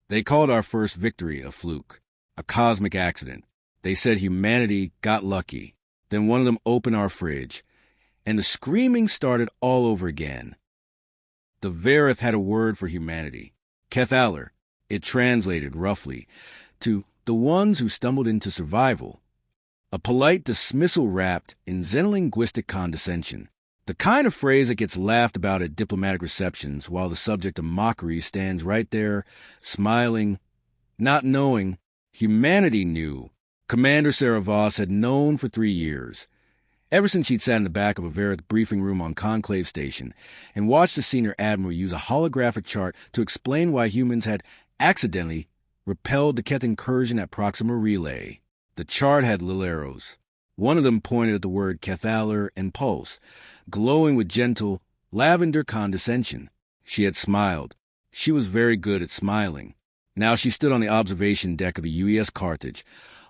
They called our first victory a fluke, a cosmic accident. They said humanity got lucky. Then one of them opened our fridge, and the screaming started all over again. The Varath had a word for humanity, Keth'alar. It translated, roughly, to the ones who stumbled into survival. A polite dismissal wrapped in xenolinguistic condescension. The kind of phrase that gets laughed about at diplomatic receptions while the subject of mockery stands right there, smiling, not knowing. Humanity knew. Commander Sera Voss had known for 3 years, ever since she'd sat in the back of a Varath briefing room on Conclave Station and watched the senior admiral use a holographic chart to explain why humans had accidentally repelled the Keth incursion at Proxima Relay. The chart had little arrows. One of them pointed at the word Keth'alar and pulse, glowing with gentle, lavender condescension. She had smiled. She was very good at smiling. Now she stood on the observation deck of the UES Carthage,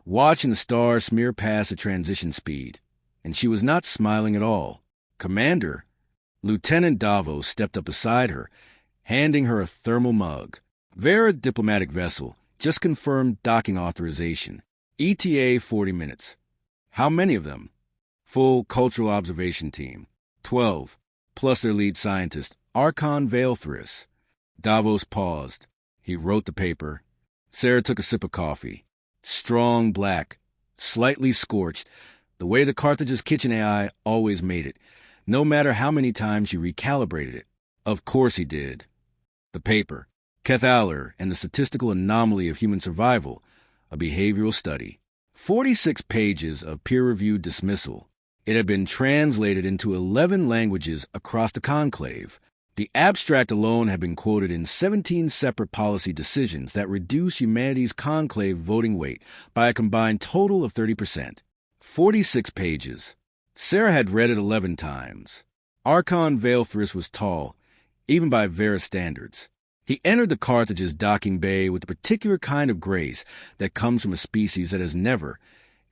watching the stars smear past at transition speed. And she was not smiling at all. Commander, Lieutenant Davos stepped up beside her, handing her a thermal mug. Varath diplomatic vessel, just confirmed docking authorization. ETA 40 minutes. How many of them? Full cultural observation team. 12, plus their lead scientist, Archon Valethris. Davos paused. He wrote the paper. Sera took a sip of coffee. Strong black, slightly scorched, the way the Carthage's kitchen AI always made it, no matter how many times she recalibrated it. Of course he did. The paper, Keth'alar and the Statistical Anomaly of Human Survival, a behavioral study. 46 pages of peer-reviewed dismissal. It had been translated into 11 languages across the conclave. The abstract alone had been quoted in 17 separate policy decisions that reduced humanity's conclave voting weight by a combined total of 30%. 46 pages. Sera had read it 11 times. Archon Valethris was tall, even by Varath standards. He entered the Carthage's docking bay with the particular kind of grace that comes from a species that has never,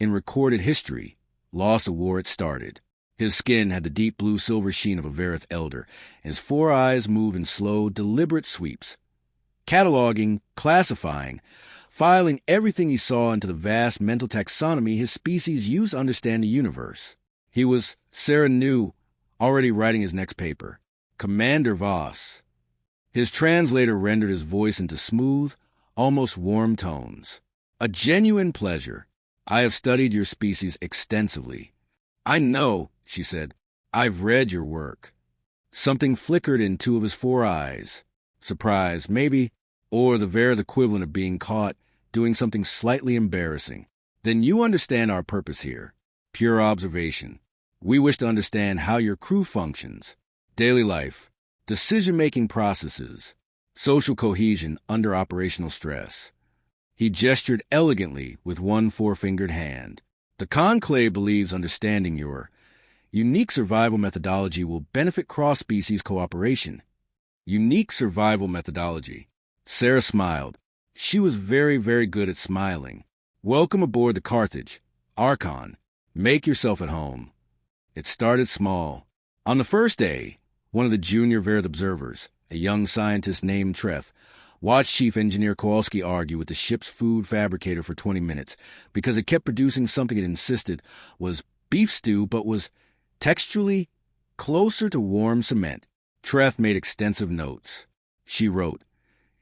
in recorded history, lost a war it started. His skin had the deep blue-silver sheen of a Varath elder, and his 4 eyes moved in slow, deliberate sweeps, cataloging, classifying, filing everything he saw into the vast mental taxonomy his species used to understand the universe. He was, Sera knew, already writing his next paper, Commander Voss. His translator rendered his voice into smooth, almost warm tones. A genuine pleasure. I have studied your species extensively. I know, she said. I've read your work. Something flickered in 2 of his 4 eyes. Surprise, maybe, or the Varath equivalent of being caught doing something slightly embarrassing. Then you understand our purpose here. Pure observation. We wish to understand how your crew functions. Daily life. Decision-making processes. Social cohesion under operational stress. He gestured elegantly with one 4-fingered hand. The Conclave believes understanding your unique survival methodology will benefit cross-species cooperation. Unique survival methodology. Sera smiled. She was very, very good at smiling. Welcome aboard the Carthage. Archon, make yourself at home. It started small. On the first day, one of the junior Varath observers, a young scientist named Treth, watched Chief Engineer Kowalski argue with the ship's food fabricator for 20 minutes because it kept producing something it insisted was beef stew but was texturally closer to warm cement. Treth made extensive notes. She wrote,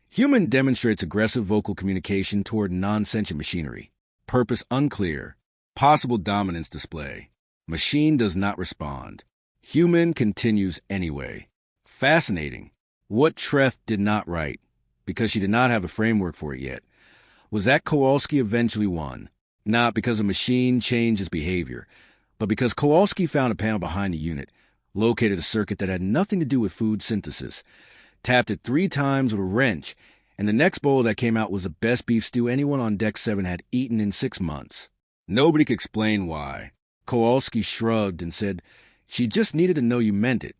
Human demonstrates aggressive vocal communication toward non-sentient machinery. Purpose unclear. Possible dominance display. Machine does not respond. Human continues anyway. Fascinating. What Treth did not write, because she did not have a framework for it yet, was that Kowalski eventually won, not because a machine changed its behavior, but because Kowalski found a panel behind the unit, located a circuit that had nothing to do with food synthesis, tapped it 3 times with a wrench, and the next bowl that came out was the best beef stew anyone on Deck 7 had eaten in 6 months. Nobody could explain why. Kowalski shrugged and said she just needed to know you meant it.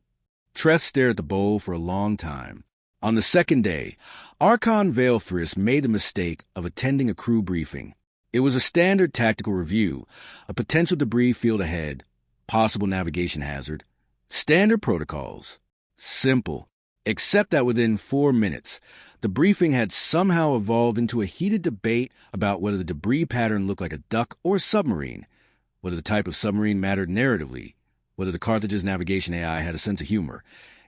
Treth stared at the bowl for a long time. On the second day, Archon Valethris made the mistake of attending a crew briefing. It was a standard tactical review, a potential debris field ahead, possible navigation hazard, standard protocols. Simple. Except that within 4 minutes, the briefing had somehow evolved into a heated debate about whether the debris pattern looked like a duck or submarine, whether the type of submarine mattered narratively, whether the Carthage's navigation AI had a sense of humor,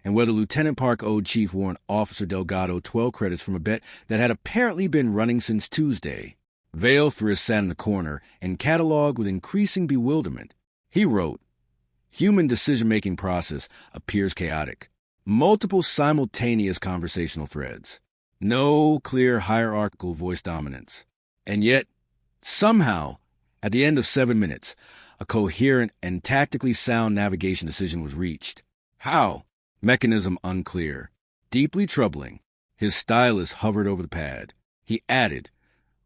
and whether Lieutenant Park owed Chief Warrant Officer Delgado 12 credits from a bet that had apparently been running since Tuesday. Vale Frisk sat in the corner and cataloged with increasing bewilderment. He wrote, "Human decision-making process appears chaotic. Multiple simultaneous conversational threads. No clear hierarchical voice dominance. And yet, somehow, at the end of 7 minutes, a coherent and tactically sound navigation decision was reached. How? Mechanism unclear. Deeply troubling." His stylus hovered over the pad. He added,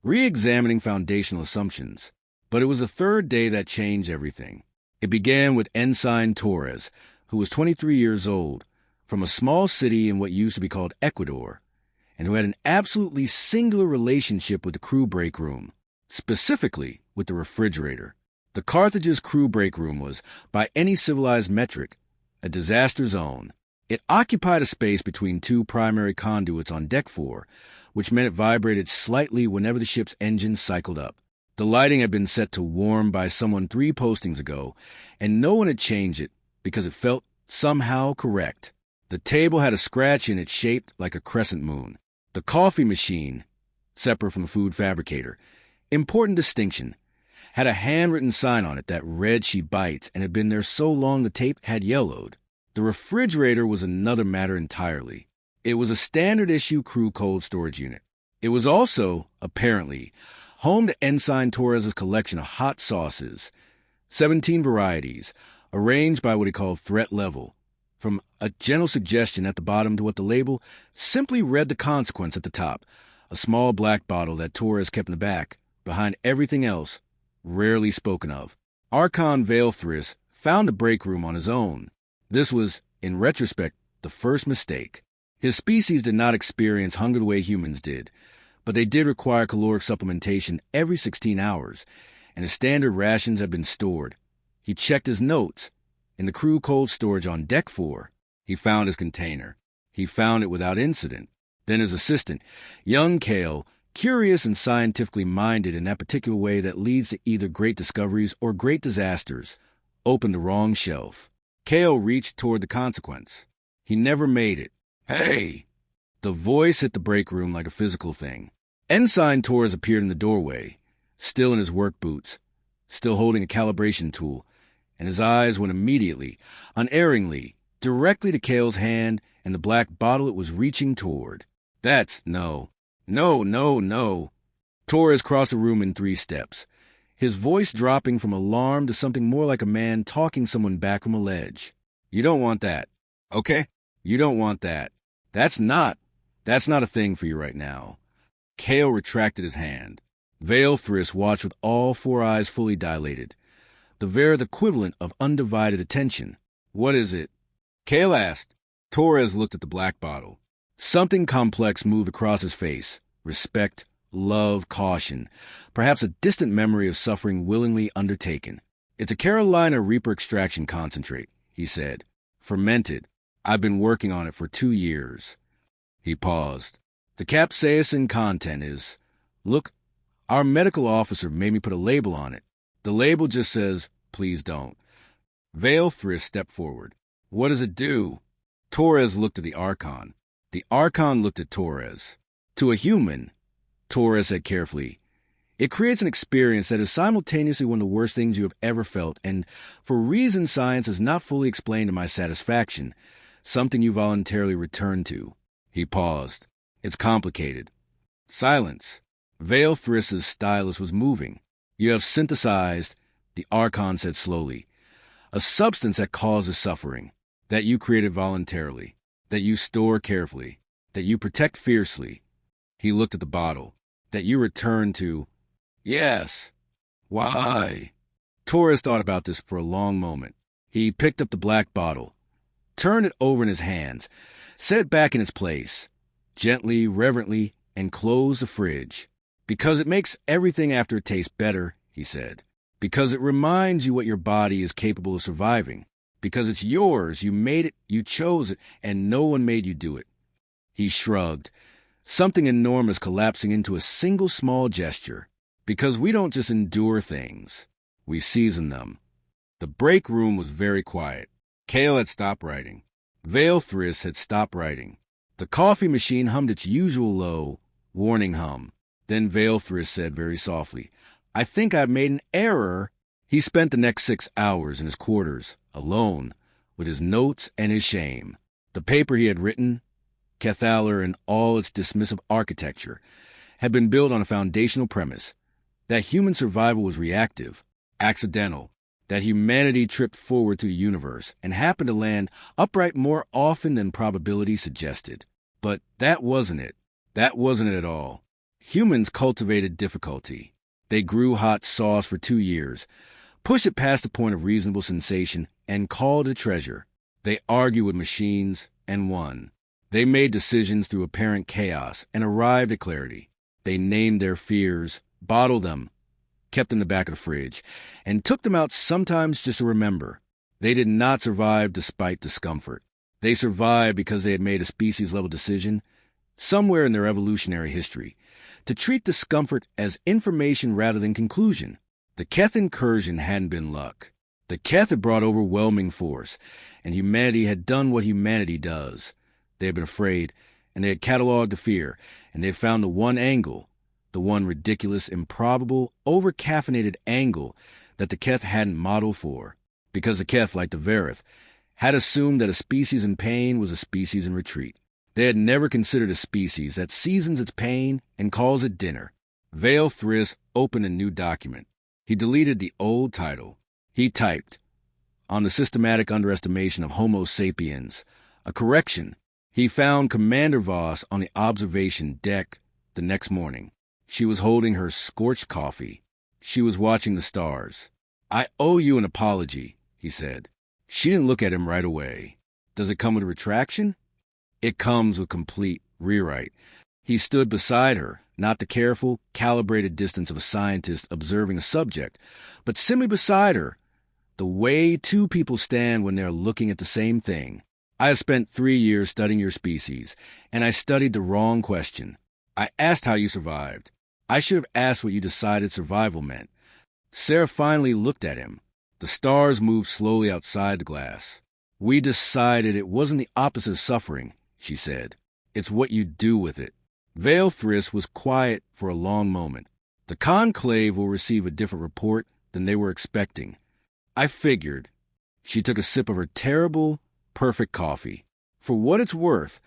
"Re-examining foundational assumptions." But it was the third day that changed everything. It began with Ensign Torres, who was 23 years old, from a small city in what used to be called Ecuador, and who had an absolutely singular relationship with the crew break room, specifically with the refrigerator. The Carthage's crew break room was, by any civilized metric, a disaster zone. It occupied a space between two primary conduits on Deck 4, which meant it vibrated slightly whenever the ship's engines cycled up. The lighting had been set to warm by someone 3 postings ago, and no one had changed it because it felt somehow correct. The table had a scratch in it shaped like a crescent moon. The coffee machine, separate from the food fabricator, important distinction, had a handwritten sign on it that read "She bites" and had been there so long the tape had yellowed. The refrigerator was another matter entirely. It was a standard-issue crew cold storage unit. It was also, apparently, home to Ensign Torres' collection of hot sauces, 17 varieties, arranged by what he called threat level, from a general suggestion at the bottom to what the label simply read the consequence at the top, a small black bottle that Torres kept in the back, behind everything else, rarely spoken of. Archon Vale Frisk found the break room on his own. This was, in retrospect, the first mistake. His species did not experience hunger the way humans did, but they did require caloric supplementation every 16 hours, and his standard rations had been stored. He checked his notes. In the crew cold storage on Deck 4, he found his container. He found it without incident. Then his assistant, young Kale, curious and scientifically minded in that particular way that leads to either great discoveries or great disasters, opened the wrong shelf. Kale reached toward the consequence. He never made it. "Hey!" The voice hit the break room like a physical thing. Ensign Torres appeared in the doorway, still in his work boots, still holding a calibration tool, and his eyes went immediately, unerringly, directly to Kale's hand and the black bottle it was reaching toward. "That's no. No. Torres crossed the room in 3 steps, his voice dropping from alarm to something more like a man talking someone back from a ledge. "You don't want that, okay? You don't want that. That's not a thing for you right now." Kale retracted his hand. Vale Frisk watched with all 4 eyes fully dilated, the very equivalent of undivided attention. "What is it?" Kale asked. Torres looked at the black bottle. Something complex moved across his face. Respect, love, caution, perhaps a distant memory of suffering willingly undertaken. "It's a Carolina Reaper extraction concentrate," he said. "Fermented. I've been working on it for 2 years. He paused. "The capsaicin content is... Look, our medical officer made me put a label on it. The label just says, 'Please don't.'" Vale Frisk stepped forward. "What does it do?" Torres looked at the Archon. The Archon looked at Torres. "To a human," Torres said carefully, "it creates an experience that is simultaneously one of the worst things you have ever felt, and, for reasons science has not fully explained to my satisfaction, something you voluntarily return to." He paused. "It's complicated." Silence. Vale Frisk's stylus was moving. "You have synthesized," the Archon said slowly, "a substance that causes suffering, that you created voluntarily, that you store carefully, that you protect fiercely." He looked at the bottle. "That you return to." "Yes." "Why?" Torres thought about this for a long moment. He picked up the black bottle, turned it over in his hands, set it back in its place, gently, reverently, and closed the fridge. "Because it makes everything after it tastes better," he said. "Because it reminds you what your body is capable of surviving. Because it's yours. You made it, you chose it, and no one made you do it. He shrugged, something enormous collapsing into a single small gesture. Because we don't just endure things, we season them. The break room was very quiet. Kale had stopped writing. Vale had stopped writing. The coffee machine hummed its usual low, warning hum. Then Vale said very softly, "I think I've made an error." He spent the next 6 hours in his quarters, alone, with his notes and his shame. The paper he had written, Keth'alar and all its dismissive architecture, had been built on a foundational premise that human survival was reactive, accidental, that humanity tripped forward through the universe and happened to land upright more often than probability suggested. But that wasn't it. That wasn't it at all. Humans cultivated difficulty. They grew hot sauce for 2 years, pushed it past the point of reasonable sensation, and called it treasure. They argued with machines and won. They made decisions through apparent chaos and arrived at clarity. They named their fears, bottled them, kept them in the back of the fridge, and took them out sometimes just to remember. They did not survive despite discomfort. They survived because they had made a species-level decision, somewhere in their evolutionary history, to treat discomfort as information rather than conclusion. The Keth incursion hadn't been luck. The Keth had brought overwhelming force, and humanity had done what humanity does. They had been afraid, and they had cataloged the fear, and they had found the one angle, the one ridiculous, improbable, over-caffeinated angle that the Keth hadn't modeled for. Because the Keth, like the Varath, had assumed that a species in pain was a species in retreat. They had never considered a species that seasons its pain and calls it dinner. Vale opened a new document. He deleted the old title. He typed, "On the systematic underestimation of Homo sapiens," a correction. He found Commander Voss on the observation deck the next morning. She was holding her scorched coffee. She was watching the stars. "I owe you an apology," he said. She didn't look at him right away. "Does it come with a retraction?" "It comes with complete rewrite." He stood beside her, not the careful, calibrated distance of a scientist observing a subject, but simply beside her, the way two people stand when they're looking at the same thing. "I have spent 3 years studying your species, and I studied the wrong question. I asked how you survived. I should have asked what you decided survival meant." Sera finally looked at him. The stars moved slowly outside the glass. "We decided it wasn't the opposite of suffering," she said. "It's what you do with it." Vale was quiet for a long moment. The conclave will receive a different report than they were expecting. "I figured." She took a sip of her terrible, perfect coffee. "For what it's worth,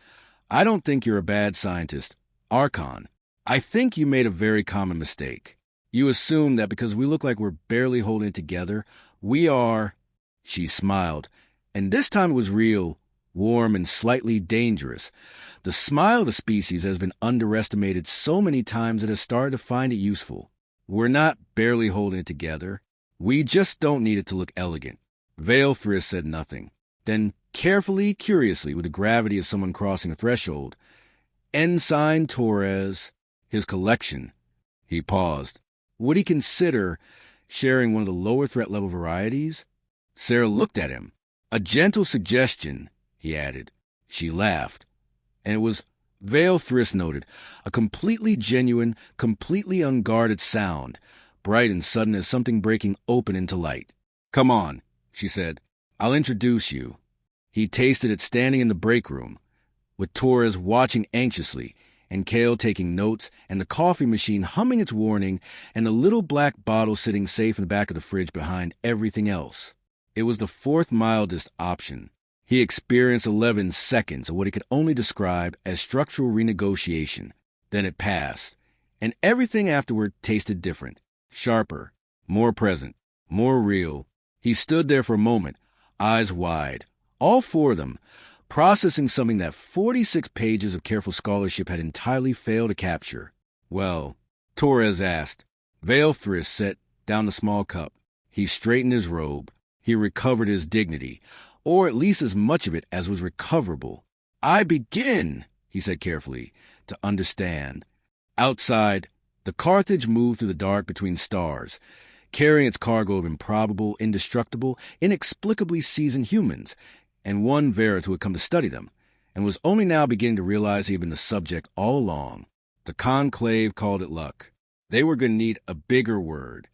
I don't think you're a bad scientist, Archon. I think you made a very common mistake. You assume that because we look like we're barely holding it together, we are." She smiled, and this time it was real, warm, and slightly dangerous. The smile of the species has been underestimated so many times it has started to find it useful. "We're not barely holding it together. We just don't need it to look elegant." Vale said nothing. Then, carefully, curiously, with the gravity of someone crossing a threshold, "Ensign Torres, his collection." He paused. Would he consider sharing one of the lower threat level varieties? Sera looked at him. "A gentle suggestion," he added. She laughed. And it was, Vale noted, a completely genuine, completely unguarded sound, bright and sudden as something breaking open into light. "Come on," she said. "I'll introduce you." He tasted it standing in the break room, with Torres watching anxiously, and Kale taking notes, and the coffee machine humming its warning, and the little black bottle sitting safe in the back of the fridge behind everything else. It was the fourth mildest option. He experienced 11 seconds of what he could only describe as structural renegotiation. Then it passed, and everything afterward tasted different, sharper, more present, more real. He stood there for a moment, eyes wide, all four of them, processing something that 46 pages of careful scholarship had entirely failed to capture. "Well," Torres asked. Vale set down the small cup. He straightened his robe. He recovered his dignity, or at least as much of it as was recoverable. "I begin," he said carefully, "to understand." Outside, the Carthage moved through the dark between stars, carrying its cargo of improbable, indestructible, inexplicably seasoned humans, and one Varath who had come to study them, and was only now beginning to realize he had been the subject all along. The Conclave called it luck. They were going to need a bigger word.